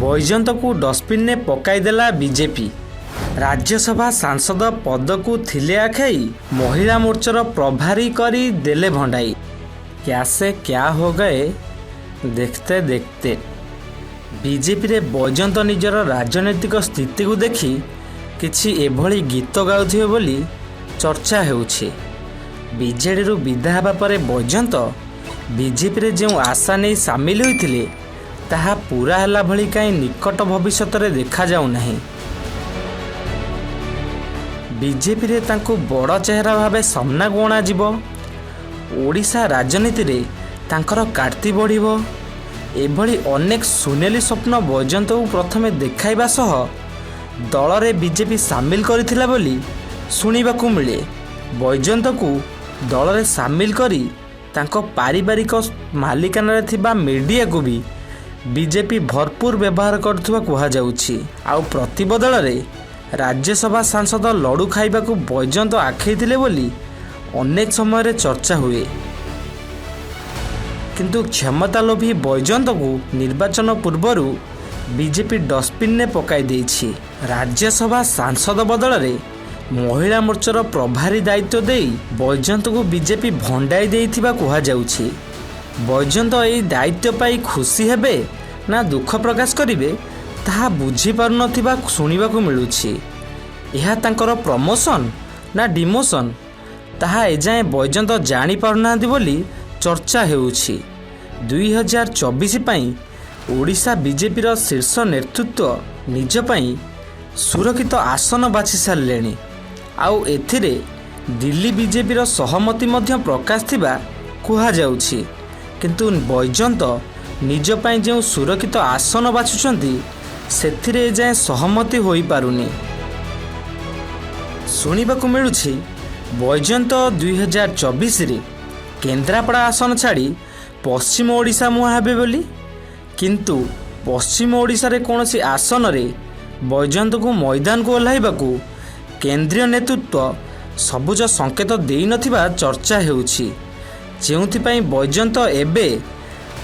ବୈଜୟନ୍ତକୁ ଡଷ୍ଟବିନ୍ରେ ପକାଇଦେଲା ବିଜେପି। राज्यसभा सांसद पद को थिले आखाई महिला मोर्चार प्रभारी करी देले भंडाई। क्या से क्या हो गए देखते देखते। बीजेपी रे बैजयंत निजर राजनैतिक स्थिति को देखि किछि एभली गीत गाउथिबे बोली चर्चा हेउछि। बीजेडी रु विदा हेबा परे बैजयंत बीजेपी रे जो आशा नहीं सामिल होइथिले ताहा पूरा हैला भली काई निकट भविष्यत रे देखा जाउ नाही। बीजेपी रे तांको बड़ चेहरा भावे सामना को अणाजिबो। ओडिशा राजनीति रे तांकर कार्ती बढ़िबो। एभली अनेक सुनेली स्वप्न बैजयंत को प्रथमे देखाइबा सह दल रे बीजेपी सामिल करथिला बोली सुनिबाकू मिले। बैजयंत को दल रे सामिल करी तांको पारिवारिक मालिकाना रे थिबा मीडिया को भी बीजेपी भरपूर व्यवहार करथुवा कुहा जाउछि। आउ प्रतिबदल रे राज्यसभा सांसद लड़ू खाइबा को बैजयंत आखैथिले बोली अनेक समय चर्चा हुए। किंतु क्षमता लोभी बैजयंत को निर्वाचन पूर्वर बीजेपी डस्टबिन ने पकाई देछि। राज्यसभा सांसद बदल रे महिला मोर्चार प्रभारी दायित्व देई बैजयंत को बीजेपी भंडाई देइथिबा कुहा जाउछि। बैजयंत एई दायित्व पाई खुशी हेबे ना दुख प्रकाश करिवे ताहा बुझी पारु नथिबा सुनिबाकू मिलुछि। एहा तांकर प्रमोशन ना डिमोशन ताहा एजाए बैजयंत जानी पारुनाहांती बोली चर्चा हेउछि। 2024 पई ओडिशा बीजेपी रो शीर्ष नेतृत्व निज पई सुरक्षित आसन बाछि सारलेनी। आउ एथिरे दिल्ली बीजेपी रो सहमति मध्य प्रकाश थिबा कुहा जाउछि। किंतु बैजयंत निज पई जो सुरक्षित आसन बाछुचंती सेथिरे जाए सहमति होई पारुनी। सुनिबाकू मिलुछि बैजयंत 2024 रे केन्द्रापड़ा आसन छाड़ी पश्चिम ओडिशा मुहां हेबे बोली। किंतु पश्चिम ओडिशा रे कोनोसी आसन रे बैजयंत को मैदान को ओह्लाइबाकू केंद्रीय नेतृत्व सबुज संकेत देई नथिबा चर्चा हेउछि। जेउथिपई बैजयंत एबे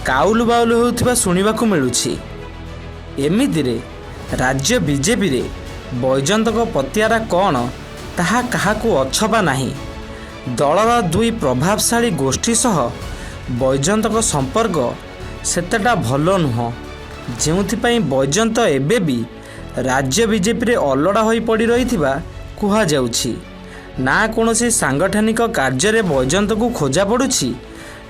काउलु बाउलु होउथिबा सुनिबाकू मिलुछि। एमिति रे राज्य बीजेपी रे बैजयंत को पतियारा कौन ताहा काहाकू अछबा नाही। दलर दुई प्रभावशाली गोष्ठी सह बैजयंत को संपर्क सेतेटा भलो नुह। जेउथिपई बैजयंत एबे भी राज्य बीजेपी रे अलड़ा होई पड़ी रहिथिबा कुहा जाउछि। ना कोनोसी सांगठनिक कार्य रे बैजयंत को खोजा पड़ुछि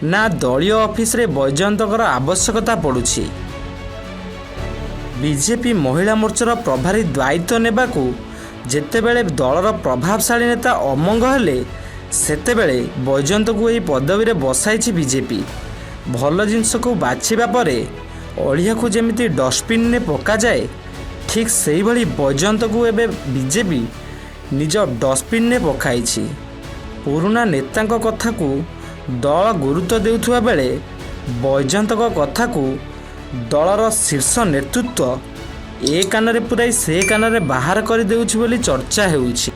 ना दलीय ऑफिस रे बैजयंतर आवश्यकता पड़ुछि। बीजेपी महिला मोर्चार प्रभारी दायित्व नेबाकू जेतेबेले दलर प्रभावशाली नेता अमंग हेले सेतेबेले बैजयंत को यही पदवी रे बसाइछि बीजेपी। भल जिनस को बाछिबा परे अड़िया को जेमिति डस्टबिन ने पका जाए ठीक सेही भली बैजयंत को एबे बीजेपी निज डस्टबिन ने पकाइछि। पुराना नेतांक कथा को दल गुरुत्व देउथुवा बेले बैजयंत कथा को दलर शीर्ष नेतृत्व ए कान रे पुराई से कान रे बाहर कर देउछि बोली चर्चा हेउछि।